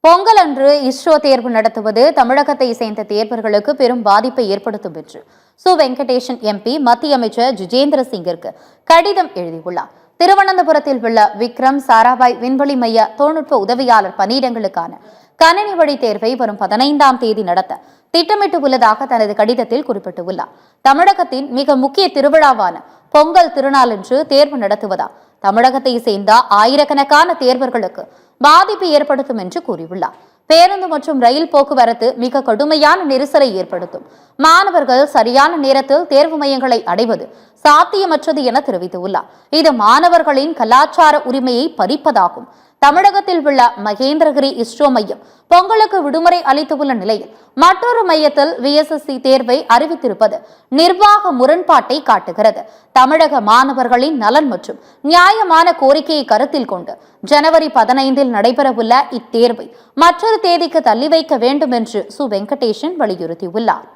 பொங்கல் அன்று இஸ்ரோ தேர்வு நடத்துவது தமிழகத்தை சேர்ந்த தேர்வர்களுக்கு பெரும் பாதிப்பை ஏற்படுத்தும் என்று வெங்கடேசன் எம்பி மத்திய அமைச்சர் ஜிதேந்திர சிங்கிற்கு கடிதம் எழுதியுள்ளார். திருவனந்தபுரத்தில் உள்ள விக்ரம் சாராபாய் விண்வெளி மைய தொழில்நுட்ப உதவியாளர் பணியிடங்களுக்கான கணினி வழி தேர்வை வரும் 15ஆம் தேதி நடத்த திட்டமிட்டு உள்ளதாக தனது கடிதத்தில் குறிப்பிட்டுள்ளார். தமிழகத்தின் மிக முக்கிய திருவிழாவான பொங்கல் திருநாளன்று தேர்வு நடத்துவதால் தமிழகத்தை சேர்ந்த ஆயிரக்கணக்கான தேர்வர்களுக்கு பாதிப்பு ஏற்படுத்தும் என்று கூறியுள்ளார். பேருந்து மற்றும் ரயில் போக்குவரத்து மிக கடுமையான நெரிசலை ஏற்படுத்தும். மாணவர்கள் சரியான நேரத்தில் தேர்வு மையங்களை அடைவது சாத்தியமற்றது என தெரிவித்துள்ளார். இது மாணவர்களின் கலாச்சார உரிமையை பறிப்பதாகும். தமிழகத்தில் உள்ள மகேந்திரகிரி இஸ்ரோ மையம் பொங்கலுக்கு விடுமுறை அளித்துள்ள நிலையில் மற்றொரு மையத்தில் VSSC தேர்வை அறிவித்திருப்பது நிர்வாக முரண்பாட்டை காட்டுகிறது. தமிழக மாணவர்களின் நலன் மற்றும் நியாயமான கோரிக்கையை கருத்தில் கொண்டு ஜனவரி 15இல் நடைபெறவுள்ள இத்தேர்வை மற்றொரு தேதிக்கு தள்ளி வைக்க வேண்டும் என்று வெங்கடேசன் வலியுறுத்தியுள்ளார்.